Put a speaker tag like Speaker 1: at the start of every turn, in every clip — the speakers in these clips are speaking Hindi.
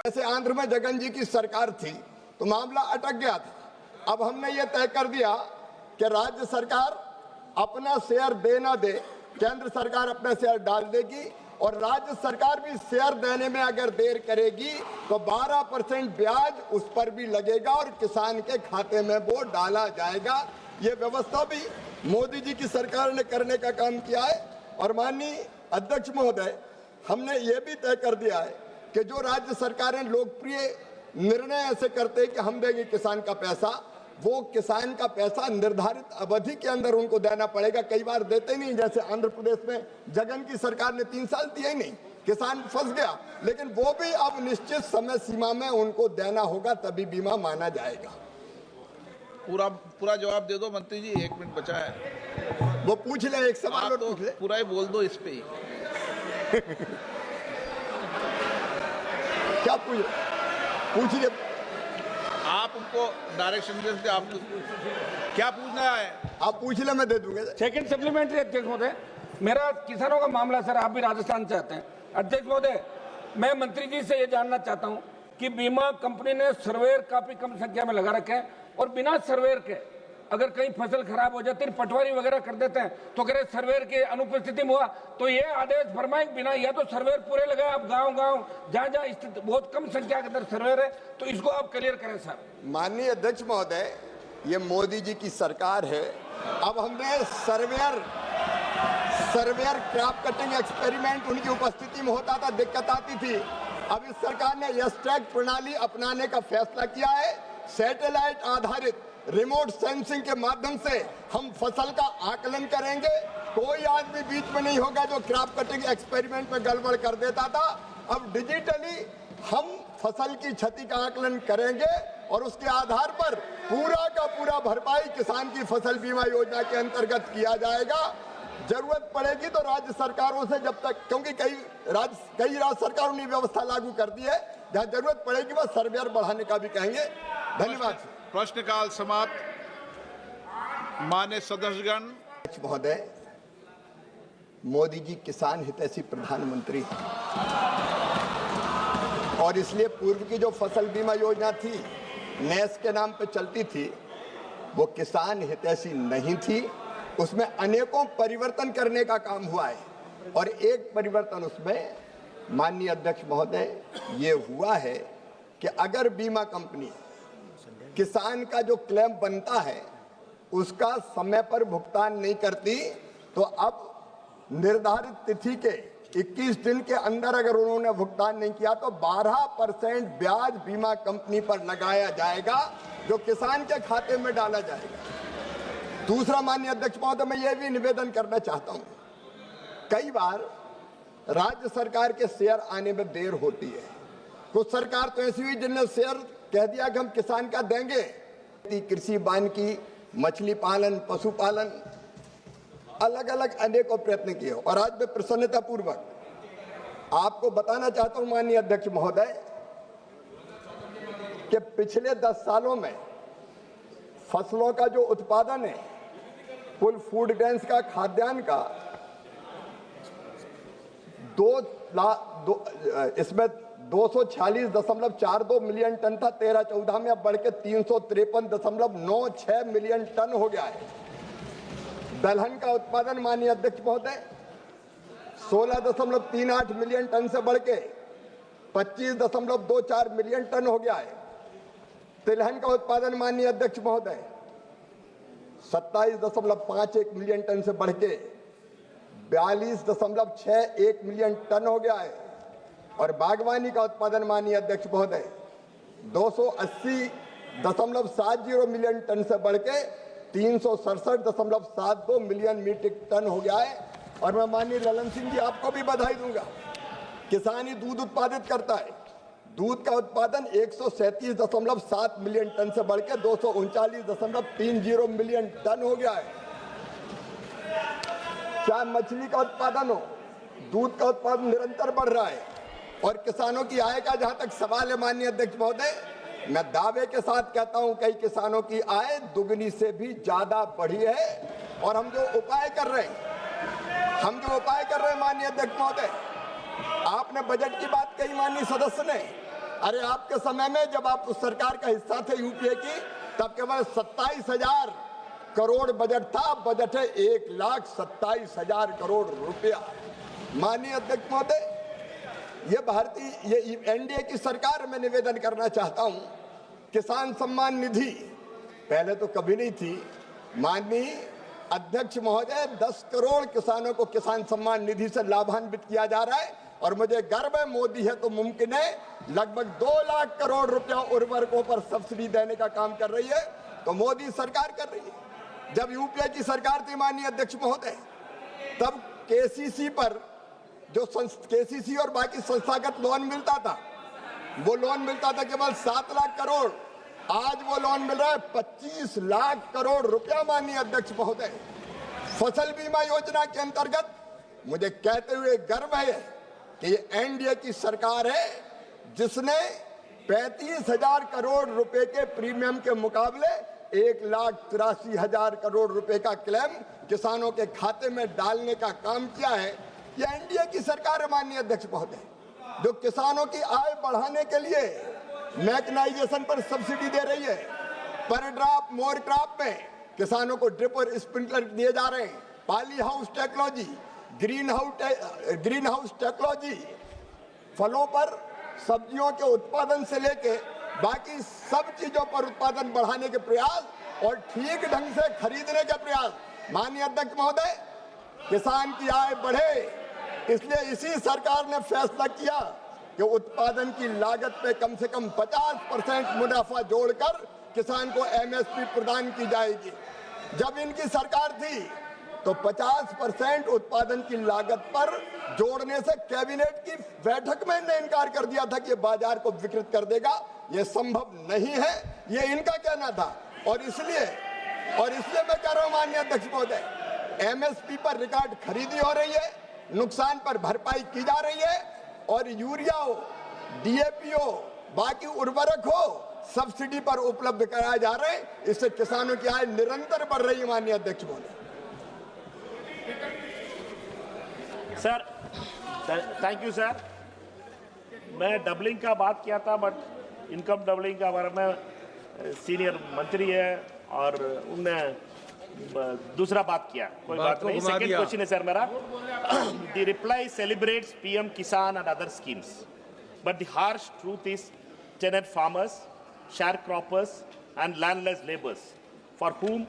Speaker 1: जैसे आंध्र में जगन जी की सरकार थी तो मामला अटक गया था। अब हमने ये तय कर दिया कि राज्य सरकार अपना शेयर दे ना दे, केंद्र सरकार अपना शेयर डाल देगी और राज्य सरकार भी शेयर देने में अगर देर करेगी तो 12% ब्याज उस पर भी लगेगा और किसान के खाते में वो डाला जाएगा। ये व्यवस्था भी मोदी जी की सरकार ने करने का काम किया है। और माननीय अध्यक्ष महोदय, हमने ये भी तय कर दिया है कि जो राज्य सरकारें लोकप्रिय निर्णय ऐसे करते हैं कि हम देंगे किसान का पैसा, वो किसान का पैसा निर्धारित अवधि के अंदर उनको देना पड़ेगा। कई बार देते नहीं, जैसे आंध्र प्रदेश में जगन की सरकार ने 3 साल दिया ही नहीं, किसान फंस गया। लेकिन वो भी अब निश्चित समय सीमा में उनको देना होगा, तभी बीमा माना जाएगा।
Speaker 2: पूरा जवाब दे दो मंत्री जी, 1 मिनट बचा है।
Speaker 1: वो पूछ ले, एक सवाल और
Speaker 2: तो
Speaker 1: पूछ ले।
Speaker 2: पूरा ही बोल दो इस पे ही।
Speaker 1: क्या पूछिए
Speaker 2: आप उनको डायरेक्शन दे, आप क्या पूछना है
Speaker 1: आप पूछ ले, मैं दे दूंगा।
Speaker 3: सेकंड सप्लीमेंट्री अध्यक्ष महोदय, मेरा किसानों का मामला सर, आप भी राजस्थान से आते हैं। अध्यक्ष महोदय, मैं मंत्री जी से ये जानना चाहता हूँ कि बीमा कंपनी ने सर्वेयर काफी कम संख्या में लगा रखे हैं और बिना सर्वेयर के अगर कहीं फसल खराब हो जाती है, पटवारी वगैरह कर देते हैं, तो अगर सर्वेयर की अनुपस्थिति में हुआ तो ये आदेश फरमाएं बिना, या तो सर्वेयर पूरे लगाए, आप गांव जहां स्थित बहुत कम संख्या के अंदर सर्वेयर है, तो इसको आप क्लियर करें सर।
Speaker 1: माननीय अध्यक्ष महोदय, ये मोदी जी की सरकार है। अब हमने सर्वेयर क्रॉप कटिंग एक्सपेरिमेंट उनकी उपस्थिति में होता था, दिक्कत आती थी। अब इस सरकार ने यस टैग प्रणाली अपनाने का फैसला किया है। सैटेलाइट आधारित रिमोट सेंसिंग के माध्यम से हम फसल का आकलन करेंगे। कोई आदमी बीच में नहीं होगा जो क्रॉप कटिंग एक्सपेरिमेंट में गड़बड़ कर देता था। अब डिजिटली हम फसल की क्षति का आकलन करेंगे और उसके आधार पर पूरा का पूरा भरपाई किसान की फसल बीमा योजना के अंतर्गत किया जाएगा। जरूरत पड़ेगी तो राज्य सरकारों से, जब तक, क्योंकि कई राज्य सरकारों ने व्यवस्था लागू कर दी है, जहां जरूरत पड़ेगी वह सर्वेयर बढ़ाने का भी कहेंगे। धन्यवाद।
Speaker 2: प्रश्नकाल समाप्त। मान्य सदस्यगण
Speaker 1: महोदय, मोदी जी किसान हितैषी प्रधानमंत्री हैं और इसलिए पूर्व की जो फसल बीमा योजना थी, नेस के नाम पे चलती थी, वो किसान हितैषी नहीं थी। उसमें अनेकों परिवर्तन करने का काम हुआ है और एक परिवर्तन उसमें माननीय अध्यक्ष महोदय ये हुआ है कि अगर बीमा कंपनी किसान का जो क्लेम बनता है उसका समय पर भुगतान नहीं करती, तो अब निर्धारित तिथि के 21 दिन के अंदर अगर उन्होंने भुगतान नहीं किया तो 12% ब्याज बीमा कंपनी पर लगाया जाएगा, जो किसान के खाते में डाला जाएगा। दूसरा माननीय अध्यक्ष महोदय, मैं ये भी निवेदन करना चाहता हूं, कई बार राज्य सरकार के शेयर आने में देर होती है। कुछ सरकार तो ऐसी हुई जिनने शेयर कह दिया कि हम किसान का देंगे। कृषि वानिकी, मछली पालन, पशुपालन, अलग अलग अनेकों प्रयत्न किए और आज मैं प्रसन्नता पूर्वक आपको बताना चाहता हूं माननीय अध्यक्ष महोदय कि पिछले 10 सालों में फसलों का जो उत्पादन है, कुल फूड ग्रेन्स का, खाद्यान्न का, इसमें 246.42 मिलियन टन था 13-14 में, अब बढ़ के 353.96 मिलियन टन हो गया है। दलहन का उत्पादन माननीय अध्यक्ष महोदय 16.38 मिलियन टन से बढ़ के 25.24 मिलियन टन हो गया है। तिलहन का उत्पादन माननीय अध्यक्ष महोदय 27.51 मिलियन टन से बढ़ के 42.61 मिलियन टन हो गया है और बागवानी का उत्पादन माननीय अध्यक्ष महोदय 280.70 मिलियन टन से बढ़ के 367.72 मिलियन मीट्रिक टन हो गया है। और मैं माननीय ललन सिंह जी आपको भी बधाई दूंगा, किसान ही दूध उत्पादित करता है। दूध का उत्पादन 137.7 मिलियन टन से बढ़ के 239.30 मिलियन टन हो गया है। चाहे मछली का उत्पादन हो, दूध का उत्पादन निरंतर बढ़ रहा है और किसानों की आय का जहां तक सवाल है माननीय अध्यक्ष महोदय, मैं दावे के साथ कहता हूं कई किसानों की आय दुगनी से भी ज्यादा बढ़ी है। और हम जो उपाय कर रहे हैं माननीय अध्यक्ष महोदय, आपने बजट की बात कही माननीय सदस्य ने, अरे आपके समय में जब आप उस सरकार का हिस्सा थे यूपीए की, तब केवल 27,000 करोड़ बजट था। बजट है 1,27,000 करोड़ रुपया। माननीय अध्यक्ष महोदय, ये एनडीए की सरकार में निवेदन करना चाहता हूं, किसान सम्मान निधि पहले तो कभी नहीं थी। माननीय अध्यक्ष महोदय, 10 करोड़ किसानों को किसान सम्मान निधि से लाभान्वित किया जा रहा है और मुझे गर्व है, मोदी है तो मुमकिन है। लगभग 2 लाख करोड़ रुपया उर्वरकों पर सब्सिडी देने का काम कर रही है, तो मोदी सरकार कर रही है। जब यूपीए की सरकार थी माननीय अध्यक्ष महोदय, तब केसीसी पर जो केसीसी और बाकी संस्थागत लोन मिलता था, वो लोन मिलता था केवल 7 लाख करोड़। आज वो लोन मिल रहा है 25 लाख करोड़ रुपया। माननीय अध्यक्ष महोदय, फसल बीमा योजना के अंतर्गत मुझे कहते हुए गर्व है कि ये एनडीए की सरकार है जिसने 35,000 करोड़ रुपए के प्रीमियम के मुकाबले 1,83,000 करोड़ रुपए का क्लेम किसानों के खाते में डालने का काम किया है। ये एनडीए की सरकार है माननीय अध्यक्ष महोदय, जो किसानों की आय बढ़ाने के लिए मैकेनाइजेशन पर सब्सिडी दे रही है। पर ड्रॉप मोर क्रॉप में किसानों को ड्रिप और स्प्रिंकलर दिए जा रहे हैं। Poly house technology, green house technology, फलों पर सब्जियों के उत्पादन से लेके बाकी सब चीजों पर उत्पादन बढ़ाने के प्रयास और ठीक ढंग से खरीदने के प्रयास। माननीय अध्यक्ष महोदय, किसान की आय बढ़े, इसलिए इसी सरकार ने फैसला किया कि उत्पादन की लागत पे कम से कम 50% मुनाफा जोड़कर किसान को एमएसपी प्रदान की जाएगी। जब इनकी सरकार थी तो 50% उत्पादन की लागत पर जोड़ने से कैबिनेट की बैठक में इन्होंने इनकार कर दिया था कि ये बाजार को विकृत कर देगा। ये संभव नहीं है, ये इनका कहना था। और इसलिए मैं कह रहा हूं माननीय अध्यक्ष महोदय, एमएसपी पर रिकॉर्ड खरीदी हो रही है, नुकसान पर भरपाई की जा रही है और यूरिया हो, डीएपी हो, बाकी उर्वरक हो, सब्सिडी पर उपलब्ध कराए जा रहे हैं। इससे किसानों की आय निरंतर बढ़ रही है माननीय अध्यक्ष महोदय।
Speaker 4: Sir, thank you sir. मैं डबलिंग का बात किया था, बट इनकम डबलिंग का बारे में सीनियर मंत्री है और उनने दूसरा बात किया। कोई बात नहीं। सेकंड क्वेश्चन है सर मेरा। द रिप्लाई सेलिब्रेट्स पीएम किसान and other schemes, but the harsh truth is tenant farmers, sharecroppers and landless laborers, for whom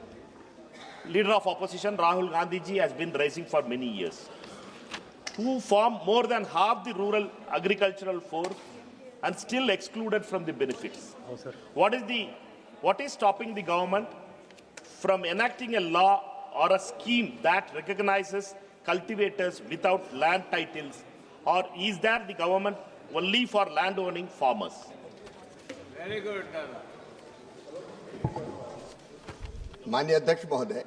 Speaker 4: leader of opposition Rahul Gandhi ji has been raising for many years, who form more than half the rural agricultural force and still excluded from the benefits. Oh, sir. What is stopping the government from enacting a law or a scheme that recognizes cultivators without land titles, or is that the government only for land owning farmers?
Speaker 2: Very good.
Speaker 1: माननीय अध्यक्ष महोदय,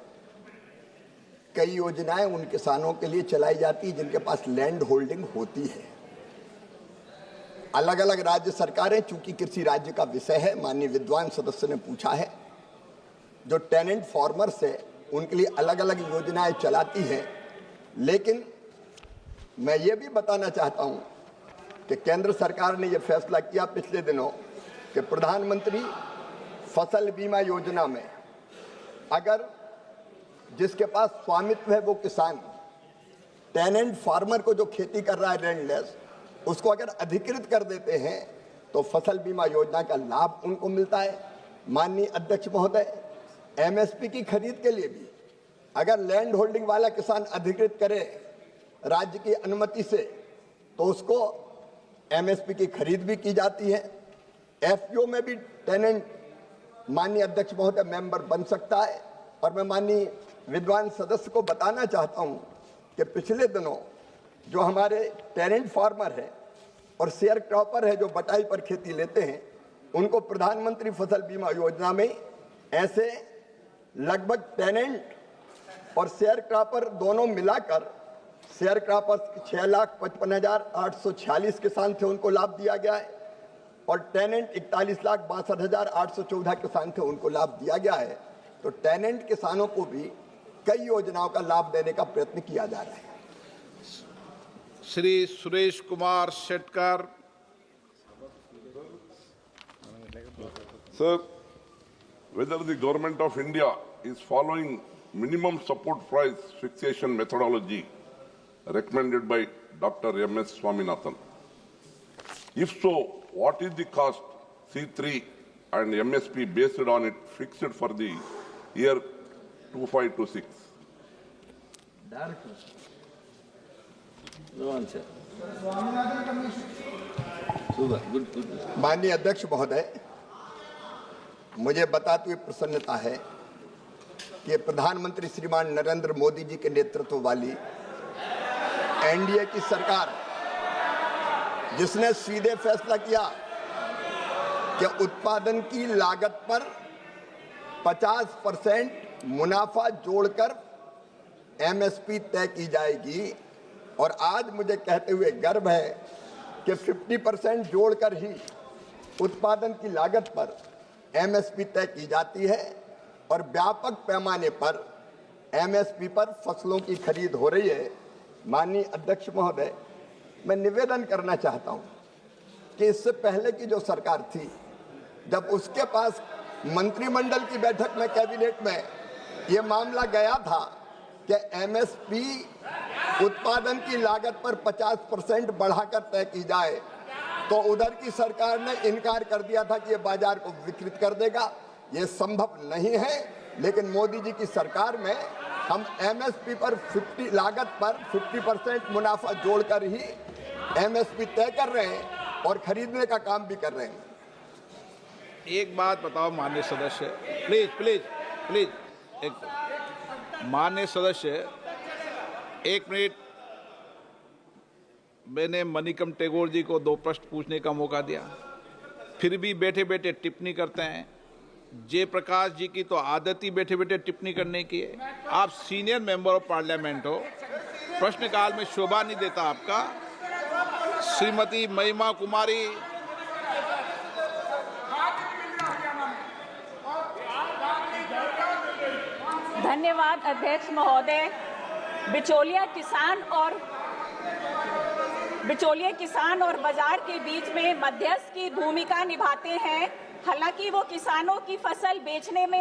Speaker 1: कई योजनाएं उन किसानों के लिए चलाई जाती है जिनके पास लैंड होल्डिंग होती है। अलग अलग राज्य सरकारें, चूंकि कृषि राज्य का विषय है, माननीय विद्वान सदस्य ने पूछा है, जो टेनेंट फार्मर्स है उनके लिए अलग अलग योजनाएं चलाती हैं। लेकिन मैं ये भी बताना चाहता हूं कि केंद्र सरकार ने यह फैसला किया पिछले दिनों कि प्रधानमंत्री फसल बीमा योजना में अगर जिसके पास स्वामित्व है वो किसान, टेनेंट फार्मर को जो खेती कर रहा है लैंडलेस, उसको अगर अधिकृत कर देते हैं तो फसल बीमा योजना का लाभ उनको मिलता है। माननीय अध्यक्ष महोदय, एमएसपी की खरीद के लिए भी अगर लैंड होल्डिंग वाला किसान अधिकृत करे राज्य की अनुमति से, तो उसको एमएसपी की खरीद भी की जाती है। एफपीओ में भी टेनेंट माननीय अध्यक्ष महोदय मेंबर बन सकता है। और मैं माननीय विद्वान सदस्य को बताना चाहता हूं कि पिछले दिनों जो हमारे टेनेंट फार्मर है और शेयर क्रॉपर है जो बटाई पर खेती लेते हैं, उनको प्रधानमंत्री फसल बीमा योजना में ऐसे लगभग टेनेंट और शेयर क्रॉपर दोनों मिलाकर, शेयर क्रॉपर 6,55,846 किसान थे, उनको लाभ दिया गया है, और टेनेंट 41,62,814 किसान थे, उनको लाभ दिया गया है। तो टेनेंट किसानों को भी कई योजनाओं का लाभ देने का प्रयत्न किया जा रहा है।
Speaker 2: Shri Suresh Kumar Shetkar.
Speaker 5: Sir, whether the government of India is following minimum support price fixation methodology recommended by Dr. M.S. Swaminathan. If so, what is the cost C3 and MSP based on it fixed for the year 2526?
Speaker 1: माननीय अध्यक्ष महोदय, मुझे बताते हुए प्रसन्नता है कि प्रधानमंत्री श्रीमान नरेंद्र मोदी जी के नेतृत्व वाली एनडीए की सरकार, जिसने सीधे फैसला किया कि उत्पादन की लागत पर 50% मुनाफा जोड़कर एमएसपी तय की जाएगी, और आज मुझे कहते हुए गर्व है कि 50% जोड़कर ही उत्पादन की लागत पर एमएसपी तय की जाती है और व्यापक पैमाने पर एमएसपी पर फसलों की खरीद हो रही है। माननीय अध्यक्ष महोदय, मैं निवेदन करना चाहता हूं कि इससे पहले की जो सरकार थी, जब उसके पास मंत्रिमंडल की बैठक में, कैबिनेट में ये मामला गया था कि एमएसपी उत्पादन की लागत पर 50% बढ़ाकर तय की जाए, तो उधर की सरकार ने इनकार कर दिया था कि ये बाजार को विकृत कर देगा, ये संभव नहीं है। लेकिन मोदी जी की सरकार में हम एमएसपी पर 50 लागत पर 50% मुनाफा जोड़कर ही एमएसपी तय कर रहे हैं और खरीदने का काम भी कर रहे हैं।
Speaker 2: एक बात बताओ माननीय सदस्य, प्लीज प्लीज प्लीज, एक माननीय सदस्य, एक मिनट। मैंने मणिकम टेगोर जी को 2 प्रश्न पूछने का मौका दिया, फिर भी बैठे बैठे टिप्पणी करते हैं। जयप्रकाश जी की तो आदत ही बैठे बैठे टिप्पणी करने की है। आप सीनियर मेंबर ऑफ पार्लियामेंट हो, प्रश्नकाल में शोभा नहीं देता आपका। श्रीमती महिमा कुमारी,
Speaker 6: धन्यवाद अध्यक्ष महोदय। बिचौलिया किसान और बाजार के बीच में मध्यस्थ की भूमिका निभाते हैं। हालांकि वो किसानों की फसल बेचने में